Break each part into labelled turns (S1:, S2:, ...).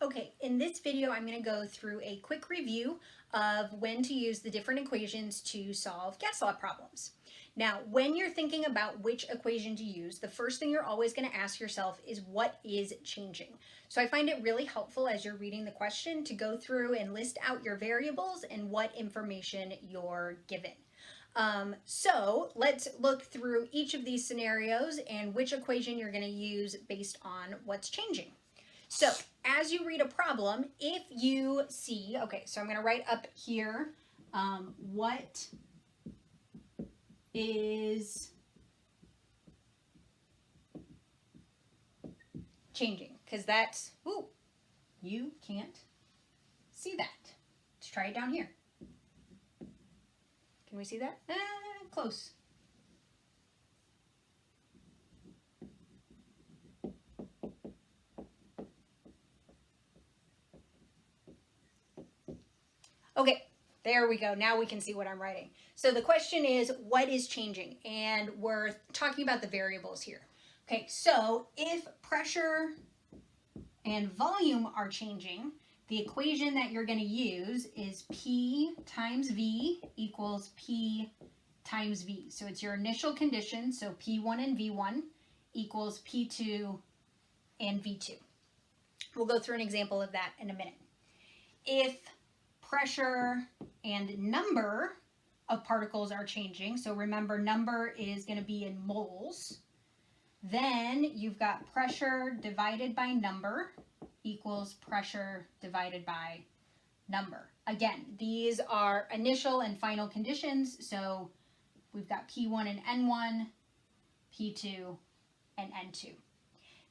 S1: Okay, in this video, I'm going to go through a quick review of when to use the different equations to solve gas law problems. Now, when you're thinking about which equation to use, the first thing you're always going to ask yourself is what is changing? So I find it really helpful as you're reading the question to go through and list out your variables and what information you're given. So let's look through each of these scenarios and which equation you're going to use based on what's changing. So as you read a problem, if you see, okay, so I'm going to write up here, what is changing? Because that's, ooh, you can't see that. Let's try it down here. Can we see that? Close. Okay, there we go. Now we can see what I'm writing. So the question is, what is changing? And we're talking about the variables here. Okay, so if pressure and volume are changing, the equation that you're going to use is P times V equals P times V. So it's your initial condition, so P1 and V1 equals P2 and V2. We'll go through an example of that in a minute. If pressure and number of particles are changing, so remember number is going to be in moles, then you've got pressure divided by number equals pressure divided by number. Again, these are initial and final conditions, so we've got P1 and N1, P2 and N2.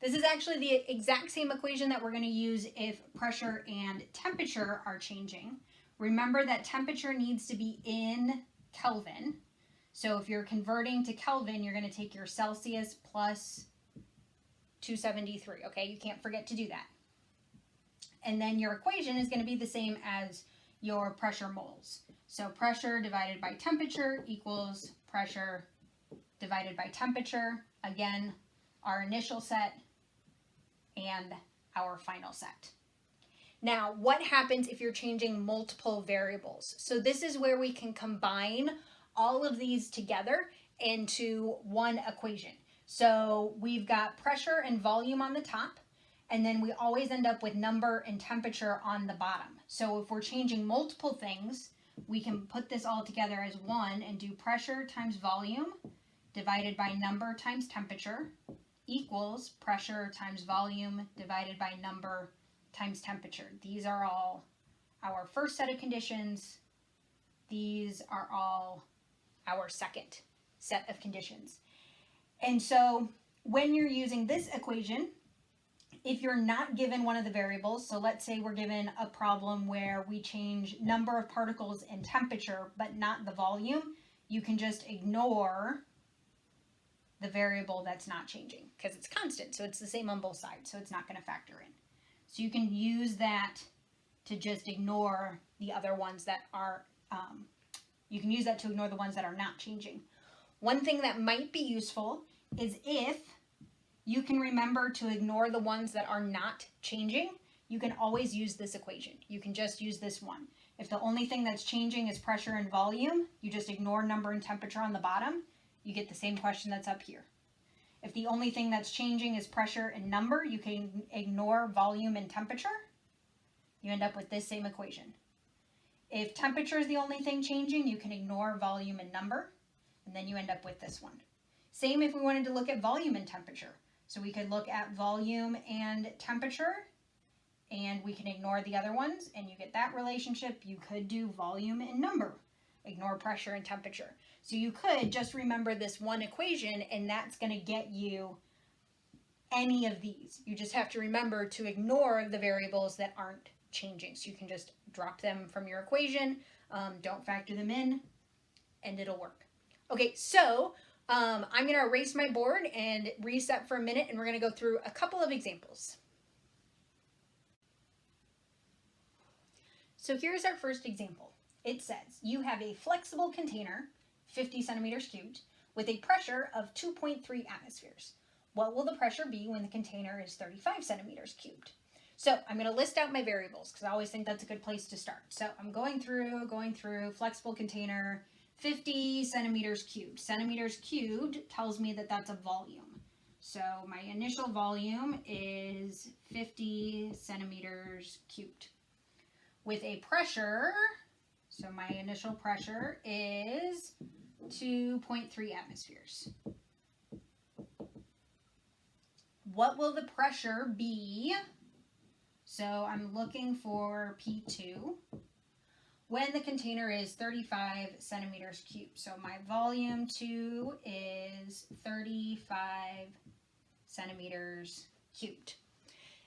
S1: This is actually the exact same equation that we're going to use if pressure and temperature are changing. Remember that temperature needs to be in Kelvin. So if you're converting to Kelvin, you're going to take your Celsius plus 273. Okay, you can't forget to do that. And then your equation is going to be the same as your pressure moles. So pressure divided by temperature equals pressure divided by temperature. Again, our initial set and our final set. Now, what happens if you're changing multiple variables? So this is where we can combine all of these together into one equation. So we've got pressure and volume on the top, and then we always end up with number and temperature on the bottom. So if we're changing multiple things, we can put this all together as one and do pressure times volume divided by number times temperature equals pressure times volume divided by number times temperature. These are all our first set of conditions. These are all our second set of conditions. And so when you're using this equation, if you're not given one of the variables, so let's say we're given a problem where we change number of particles and temperature, but not the volume, you can just ignore the variable that's not changing because it's constant. So it's the same on both sides. So it's not going to factor in. So you can use that to just ignore the other ones that are, you can use that to ignore the ones that are not changing. One thing that might be useful is if you can remember to ignore the ones that are not changing, you can always use this equation. You can just use this one. If the only thing that's changing is pressure and volume, you just ignore number and temperature on the bottom, you get the same question that's up here. If the only thing that's changing is pressure and number, you can ignore volume and temperature. You end up with this same equation. If temperature is the only thing changing, you can ignore volume and number, and then you end up with this one. Same if we wanted to look at volume and temperature. So we could look at volume and temperature, and we can ignore the other ones, and you get that relationship. You could do volume and number, ignore pressure and temperature. So you could just remember this one equation, and that's going to get you any of these. You just have to remember to ignore the variables that aren't changing. So you can just drop them from your equation, don't factor them in, and it'll work. Okay, so I'm going to erase my board and reset for a minute, and we're going to go through a couple of examples. So here's our first example. It says you have a flexible container, 50 centimeters cubed, with a pressure of 2.3 atmospheres. What will the pressure be when the container is 35 centimeters cubed? So I'm going to list out my variables because I always think that's a good place to start. So I'm going through, flexible container, 50 centimeters cubed. Centimeters cubed tells me that that's a volume. So my initial volume is 50 centimeters cubed. With a pressure, so my initial pressure is 2.3 atmospheres. What will the pressure be? So I'm looking for P2 when the container is 35 centimeters cubed. So my volume 2 is 35 centimeters cubed.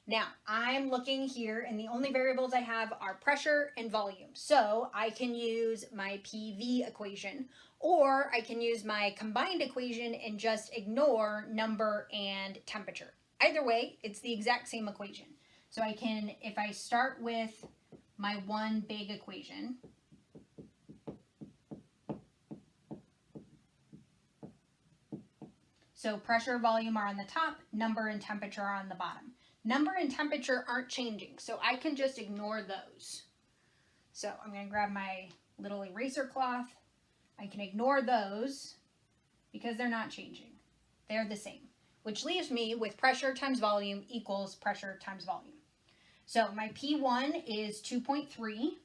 S1: Now I'm looking here and the only variables I have are pressure and volume. So I can use my PV equation, or I can use my combined equation and just ignore number and temperature. Either way, it's the exact same equation. So I can, if I start with my one big equation, so pressure, volume are on the top, number and temperature are on the bottom. Number and temperature aren't changing, so I can just ignore those. So I'm going to grab my little eraser cloth. I can ignore those because they're not changing. They're the same, which leaves me with pressure times volume equals pressure times volume. So my P1 is 2.3.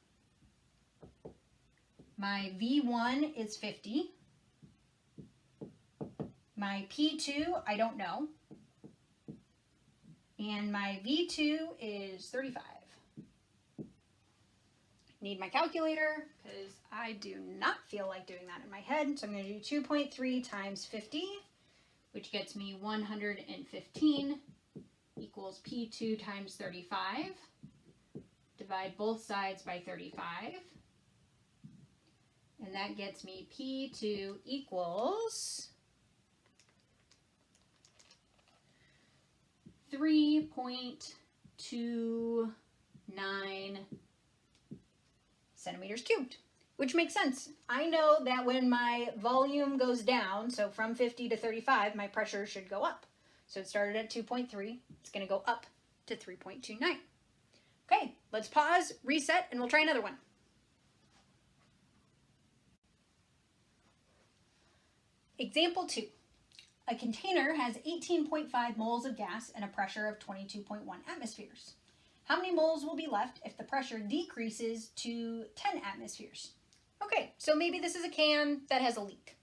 S1: My V1 is 50. My P2, I don't know. And my V2 is 35. Need my calculator because I do not feel like doing that in my head. So I'm going to do 2.3 times 50, which gets me 115 equals P2 times 35. Divide both sides by 35. And that gets me P2 equals 3.29 centimeters cubed, which makes sense. I know that when my volume goes down, so from 50 to 35, my pressure should go up. So it started at 2.3, it's going to go up to 3.29. Okay, let's pause, reset, and we'll try another one. Example 2. A container has 18.5 moles of gas and a pressure of 22.1 atmospheres. How many moles will be left if the pressure decreases to 10 atmospheres? Okay, so maybe this is a can that has a leak.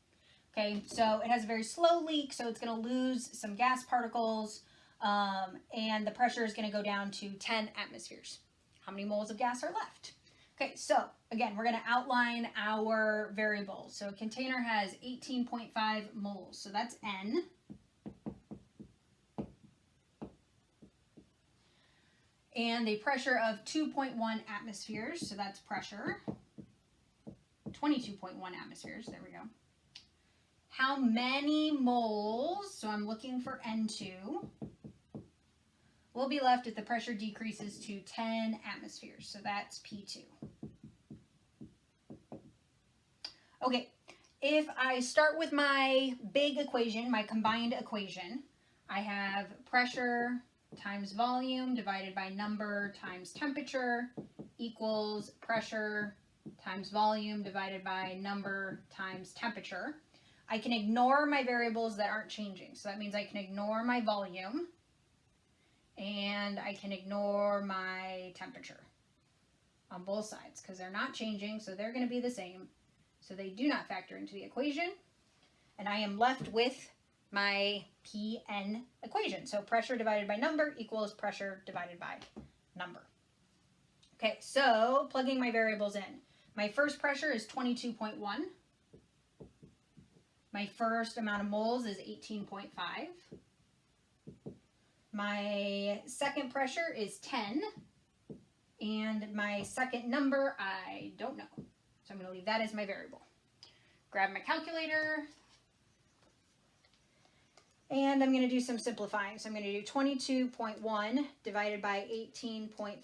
S1: Okay, so it has a very slow leak, so it's going to lose some gas particles, and the pressure is going to go down to 10 atmospheres. How many moles of gas are left? Okay, so again, we're going to outline our variables. So a container has 18.5 moles, so that's N. And a pressure of 2.1 atmospheres, so that's pressure. 22.1 atmospheres, there we go. How many moles, so I'm looking for N2, will be left if the pressure decreases to 10 atmospheres, so that's P2. Okay, if I start with my big equation, my combined equation, I have pressure times volume divided by number times temperature equals pressure times volume divided by number times temperature. I can ignore my variables that aren't changing. So that means I can ignore my volume and I can ignore my temperature on both sides because they're not changing, so they're going to be the same. So they do not factor into the equation. And I am left with my PN equation. So pressure divided by number equals pressure divided by number. Okay, so plugging my variables in. My first pressure is 22.1. My first amount of moles is 18.5. My second pressure is 10. And my second number, I don't know. So I'm going to leave that as my variable. Grab my calculator. And I'm going to do some simplifying. So I'm going to do 22.1 divided by 18.5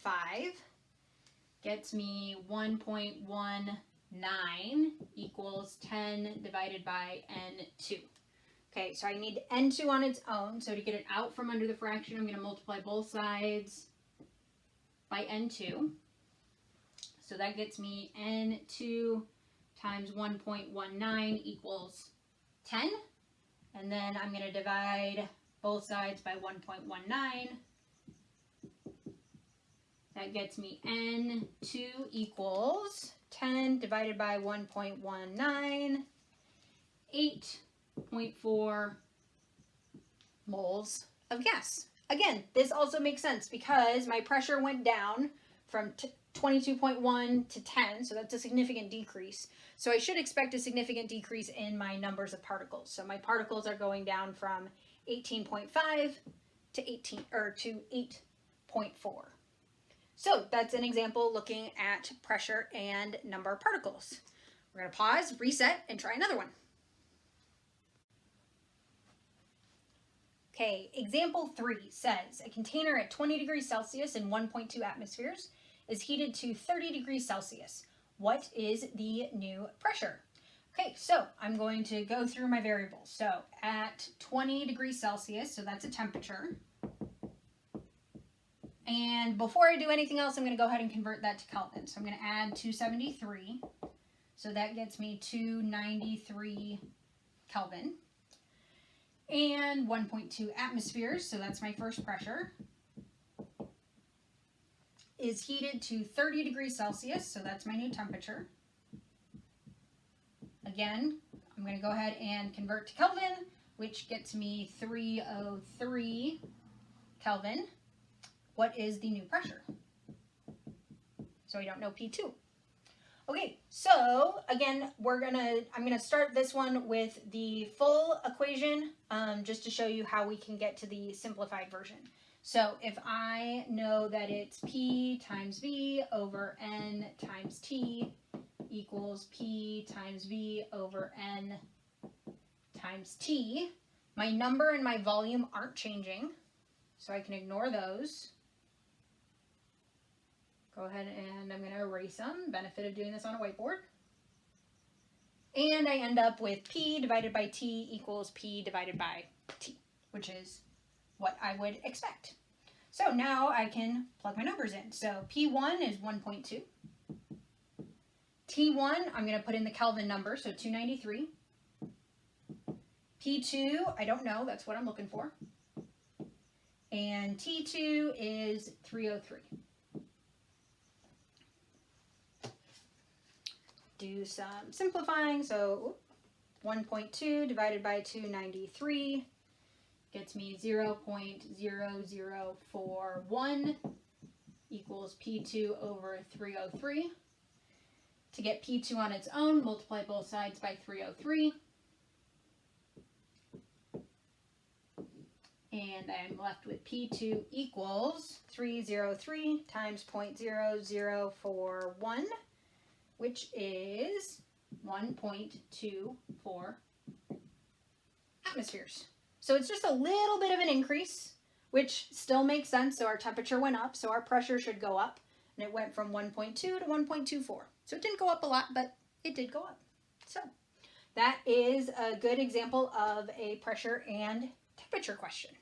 S1: gets me 1.19 equals 10 divided by N2. Okay, so I need N2 on its own. So to get it out from under the fraction, I'm going to multiply both sides by N2. So that gets me N2 times 1.19 equals 10. And then I'm going to divide both sides by 1.19. That gets me N2 equals 10 divided by 1.19, 8.4 moles of gas. Again, this also makes sense because my pressure went down from 22.1 to 10, so that's a significant decrease. So I should expect a significant decrease in my numbers of particles. So my particles are going down from 18.5 to 8.4. So that's an example looking at pressure and number of particles. We're going to pause, reset, and try another one. Okay, example 3 says a container at 20 degrees Celsius and 1.2 atmospheres is heated to 30 degrees Celsius. What is the new pressure? Okay, so I'm going to go through my variables. So at 20 degrees Celsius, so that's a temperature. And before I do anything else, I'm going to go ahead and convert that to Kelvin. So I'm going to add 273. So that gets me 293 Kelvin. And 1.2 atmospheres, so that's my first pressure, is heated to 30 degrees Celsius, so that's my new temperature. Again, I'm going to go ahead and convert to Kelvin, which gets me 303 Kelvin. What is the new pressure? So we don't know P2. Okay, so again, I'm gonna start this one with the full equation, just to show you how we can get to the simplified version. So if I know that it's P times V over N times T equals P times V over N times T, my number and my volume aren't changing, so I can ignore those. Go ahead and I'm going to erase them. Benefit of doing this on a whiteboard. And I end up with P divided by T equals P divided by T, which is what I would expect. So now I can plug my numbers in. So P1 is 1.2. T1, I'm going to put in the Kelvin number, so 293. P2, I don't know. That's what I'm looking for. And T2 is 303. Do some simplifying, so 1.2 divided by 293 gets me 0.0041 equals P2 over 303. To get P2 on its own, multiply both sides by 303. And I'm left with P2 equals 303 times 0.0041. Which is 1.24 atmospheres. So it's just a little bit of an increase, which still makes sense. So our temperature went up, so our pressure should go up. And it went from 1.2 to 1.24. So it didn't go up a lot, but it did go up. So that is a good example of a pressure and temperature question.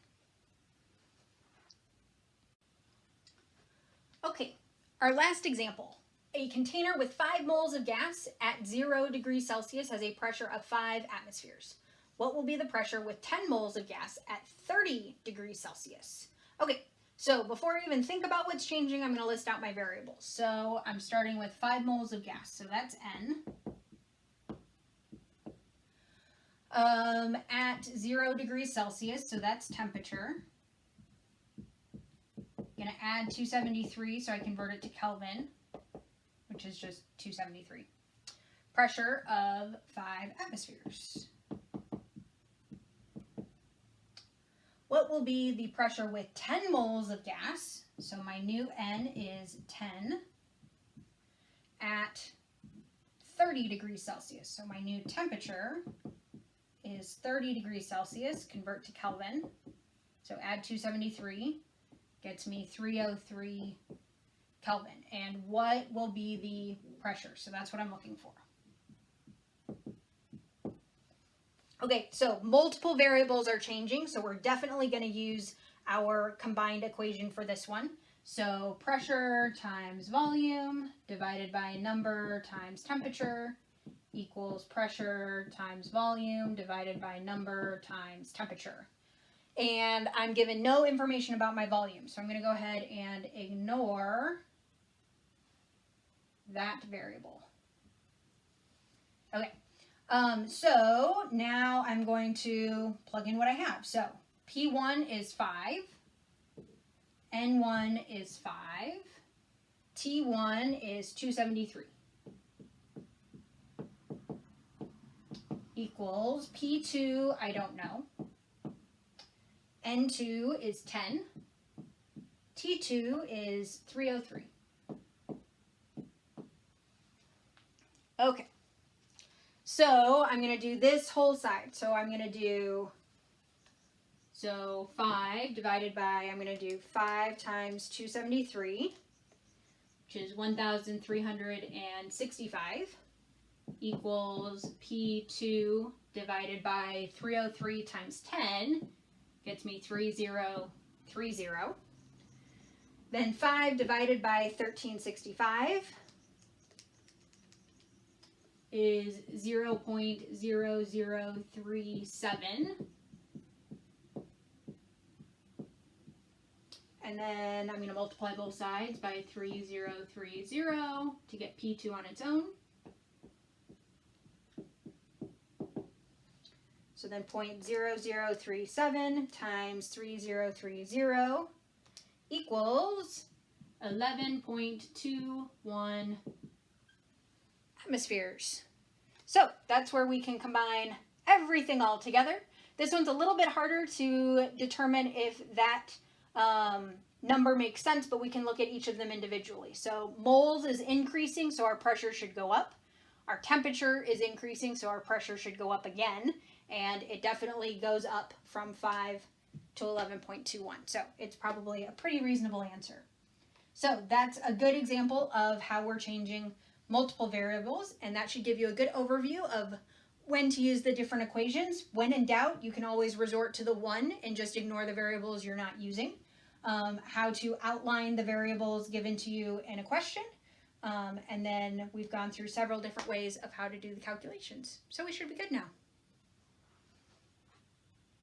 S1: Okay, our last example. A container with 5 moles of gas at 0 degrees Celsius has a pressure of 5 atmospheres. What will be the pressure with 10 moles of gas at 30 degrees Celsius? Okay, so before I even think about what's changing, I'm going to list out my variables. So I'm starting with 5 moles of gas, so that's N. At 0 degrees Celsius, so that's temperature. I'm going to add 273, so I convert it to Kelvin, which is just 273. Pressure of 5 atmospheres. What will be the pressure with 10 moles of gas? So my new N is 10 at 30 degrees Celsius. So my new temperature is 30 degrees Celsius. Convert to Kelvin. So add 273. Gets me 303 Kelvin. And what will be the pressure? So that's what I'm looking for. Okay, so multiple variables are changing, so we're definitely going to use our combined equation for this one. So pressure times volume divided by number times temperature equals pressure times volume divided by number times temperature. And I'm given no information about my volume, so I'm going to go ahead and ignore that variable. Okay, so now I'm going to plug in what I have. So P1 is 5, N1 is 5, T1 is 273. Equals P2, I don't know. N2 is 10. T2 is 303. Okay. So I'm going to do this whole side. So I'm going to do, 5 divided by, I'm going to do 5 times 273, which is 1,365, equals P2 divided by 303 times 10, gets me 3030. Then 5 divided by 1365 is 0.0037. And then I'm going to multiply both sides by 3030 to get P2 on its own. So then 0.0037 times 3030 equals 11.21 atmospheres. So that's where we can combine everything all together. This one's a little bit harder to determine if that number makes sense, but we can look at each of them individually. So moles is increasing, so our pressure should go up. Our temperature is increasing, so our pressure should go up again. And it definitely goes up from 5 to 11.21. So it's probably a pretty reasonable answer. So that's a good example of how we're changing multiple variables, and that should give you a good overview of when to use the different equations. When in doubt, you can always resort to the one and just ignore the variables you're not using. How to outline the variables given to you in a question. And then we've gone through several different ways of how to do the calculations. So we should be good now.